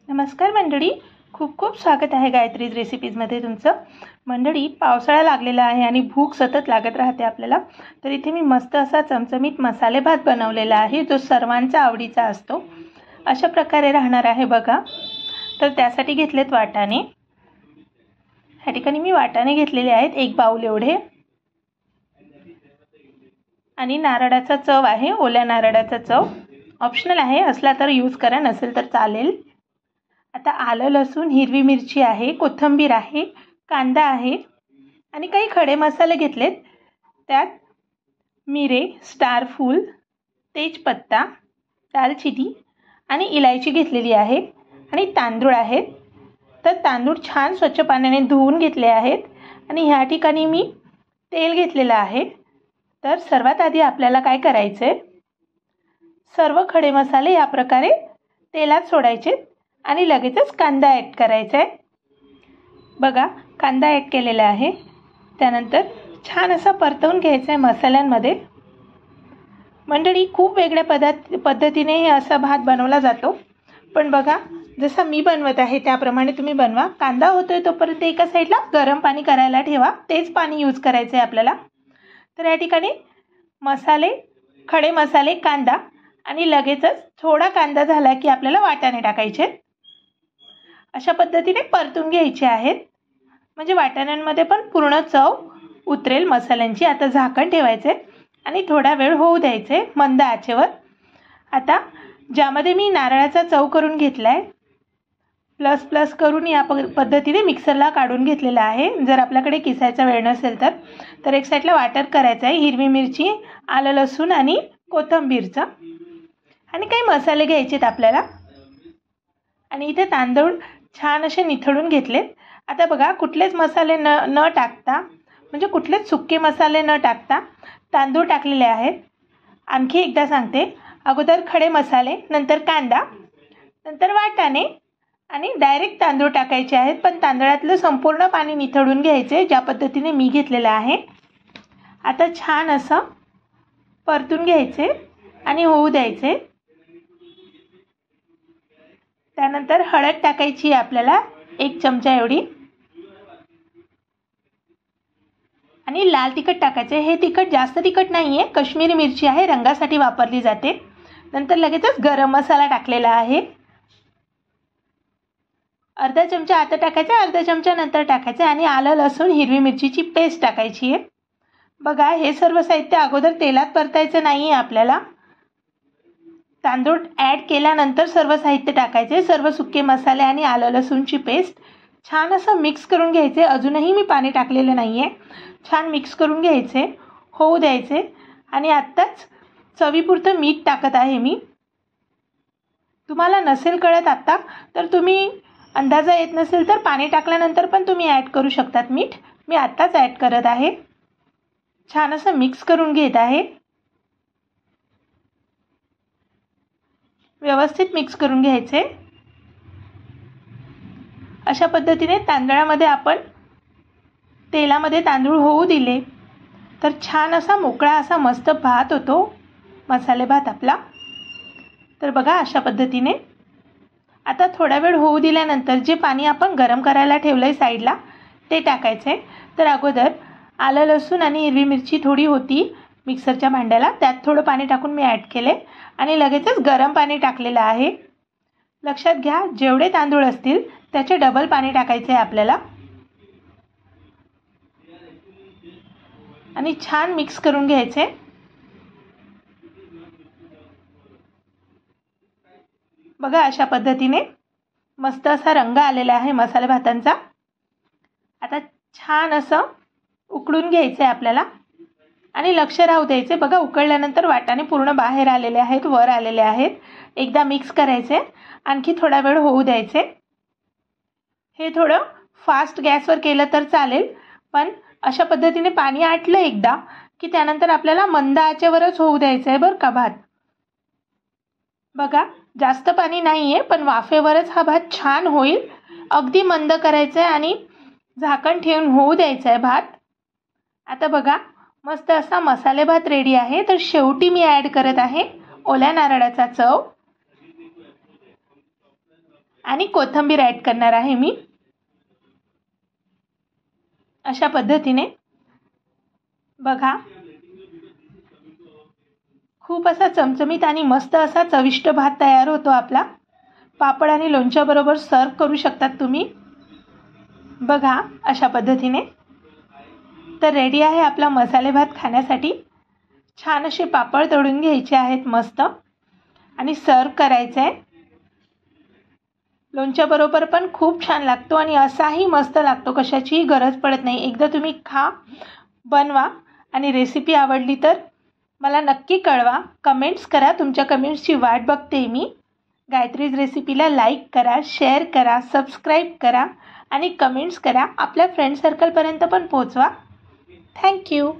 नमस्कार मंडळी, खूप खूप स्वागत आहे गायत्रीज रेसिपीजमध्ये तुमचं. मंडळी, पावसाळा लागलेला आहे आणि भूक सतत लागत राहते आपल्याला. तर इथे मी मस्त असा चमचमीत मसाले भात बनवलेला आहे, जो सर्वांचा आवडीचा असतो. अशा प्रकारे राहणार आहे बघा. तर त्यासाठी घेतलेत वाटाणे. ह्या ठिकाणी मी वाटाणे घेतलेले आहेत 1 बाउल एवढे. आणि नारळाचा चव आहे, ओल्या नारळाचा चव ऑप्शनल आहे, असला तर यूज करा, नसेल तर चालेल. आता आलं, लसूण, हिरवी मिरची आहे, कोथिंबीर आहे, कांदा आहे आणि काही खडे मसाले घेतलेत. त्यात मिरे, स्टार फूल, तेजपत्ता, दालचिनी आणि इलायची घेतलेली आहे आणि तांदूळ आहेत. तर तांदूळ छान स्वच्छ पाण्याने धुवून घेतले आहेत आणि ह्या ठिकाणी मी तेल घेतलेलं आहे. तर सर्वात आधी आपल्याला काय करायचं आहे, सर्व खडे मसाले या प्रकारे तेलात सोडायचे आणि लगेचच कांदा ॲड करायचा आहे. बघा, कांदा ॲड केलेला आहे. त्यानंतर छान असा परतवून घ्यायचा आहे मसाल्यांमध्ये. मंडळी, खूप वेगळ्या पद्धतीने हे असा भात बनवला जातो, पण बघा जसं मी बनवत आहे त्याप्रमाणे तुम्ही बनवा. कांदा होतोय तोपर्यंत एका साईडला गरम पाणी करायला ठेवा, तेच पाणी यूज करायचं आहे आपल्याला. तर या ठिकाणी मसाले, खडे मसाले, कांदा आणि लगेचच थोडा कांदा झाला की आपल्याला वाटाणे टाकायचे. अशा पद्धतीने परतून घ्यायचे आहेत, म्हणजे वाटाण्यांमध्ये पण पूर्ण चव उतरेल मसाल्यांची. आता झाकण ठेवायचे आणि थोडा वेळ होऊ द्यायचे मंद आचेवर. आता ज्यामध्ये मी नारळाचा चव करून घेतला आहे, प्लस करून या पद्धतीने मिक्सरला काढून घेतलेला आहे. जर आपल्याकडे किसायचा वेळ नसेल तर एक साईडला वाटण करायचं आहे, हिरवी मिरची, आलं, लसूण आणि कोथिंबीरचं, आणि काही मसाले घ्यायचे आहेत आपल्याला. आणि इथे तांदूळ छान असे निथळून घेतलेत. आता बघा, कुठलेच मसाले न टाकता, म्हणजे कुठलेच सुके मसाले न टाकता तांदूळ टाकलेले आहेत. आणखी एकदा सांगते, अगोदर खडे मसाले, नंतर कांदा, नंतर वाटाणे आणि डायरेक्ट तांदूळ टाकायचे आहेत. पण तांदळातलं संपूर्ण पाणी निथळून घ्यायचे, ज्या पद्धतीने मी घेतलेलं आहे. आता छान असं परतून घ्यायचे आणि होऊ द्यायचे. त्यानंतर हळद टाकायची आपल्याला 1 चमचा एवढी, आणि लाल तिखट टाकायचे. हे तिखट जास्त तिखट नाही आहे, काश्मीरी मिरची आहे, रंगासाठी वापरली जाते. नंतर लगेचच गरम मसाला टाकलेला आहे. अर्धा चमचा आता टाकायचा, अर्धा चमचा नंतर टाकायचा. आणि आलं, लसूण, हिरवी मिरचीची पेस्ट टाकायची आहे. बघा, हे सर्व साहित्य अगोदर तेलात परतायचं नाही आहे आपल्याला. तांदूळ ॲड केल्यानंतर सर्व साहित्य टाकायचे. सर्व सुके मसाले आणि आलं लसूणची पेस्ट छान असं मिक्स करून घ्यायचे. अजूनही मी पाणी टाकलेलं नाही आहे. छान मिक्स करून घ्यायचे, होऊ द्यायचे. आणि आत्ताच चवीपुरतं मीठ टाकत आहे मी. तुम्हाला नसेल कळत आत्ता, तर तुम्ही अंदाजा येत नसेल तर पाणी टाकल्यानंतर पण तुम्ही ॲड करू शकतात मीठ. मी आत्ताच ॲड करत आहे. छान असं मिक्स करून घेत आहे. व्यवस्थित मिक्स करून घ्यायचे. अशा पद्धतीने तांदळामध्ये आपण तेलामध्ये तांदूळ होऊ दिले तर छान असा मोकळा असा मस्त भात होतो, मसाले भात आपला. तर बघा, अशा पद्धतीने आता थोडा वेळ होऊ दिल्यानंतर जे पाणी आपण गरम करायला ठेवलं आहे साईडला, ते टाकायचं आहे. तर अगोदर आलं, लसूण आणि हिरवी मिरची थोडी होती मिक्सरच्या भांड्याला, त्यात थोडं पाणी टाकून मी ॲड केले आणि लगेचच गरम पाणी टाकलेलं आहे. लक्षात घ्या, जेवढे तांदूळ असतील त्याचे डबल पाणी टाकायचे आहे आपल्याला. आणि छान मिक्स करून घ्यायचे. बघा, अशा पद्धतीने मस्त असा रंग आलेला आहे मसाले भातांचा. आता छान असं उकळून घ्यायचं आहे आपल्याला आणि लक्ष राहू द्यायचे. बघा, उकळल्यानंतर वाटाणे पूर्ण बाहेर आलेले आहेत, वर आलेले आहेत. एकदा मिक्स करायचे, आणखी थोडा वेळ होऊ द्यायचे. हे थोडं फास्ट गॅसवर केलं तर चालेल, पण अशा पद्धतीने पाणी आटलं एकदा की त्यानंतर आपल्याला मंद आचेवरच होऊ द्यायचं आहे बरं का भात. बघा, जास्त पाणी नाही आहे, पण वाफेवरच हा भात छान होईल. अगदी मंद करायचं आहे आणि झाकण ठेवून होऊ द्यायचं आहे भात. आता बघा, मस्त असा मसाले भात रेडी आहे. तर शेवटी मी ॲड करत आहे ओल्या नारळाचा चव आणि कोथिंबीर ॲड करणार आहे मी। अशा पद्धतीने बघा, खूप असा चमचमीत आणि मस्त असा चविष्ट भात तयार होतो आपला। पापड आणि लोणच्याबरोबर सर्व करू शकतात तुम्ही। बघा अशा पद्धतीने तर रेडी आहे आपला मसाले भात खाण्यासाठी। छान असे पापड तळून घ्यायचे आहेत मस्त आणि सर्व करायचे आहे। लोणच्याबरोबर पण खूप छान लागतो आणि असाही मस्त लागतो, कशाचीही गरज पडत नाही। एकदा तुम्ही खा, बनवा आणि रेसिपी आवडली तर मला नक्की कळवा, कमेंट्स करा। तुमच्या कमेंट्सची वाट बघते मी। गायत्रीज रेसिपीला लाईक करा, शेअर करा, सबस्क्राईब करा आणि कमेंट्स करा। आपल्या फ्रेंड सर्कलपर्यंत पण पोहोचवा। थँक्यू।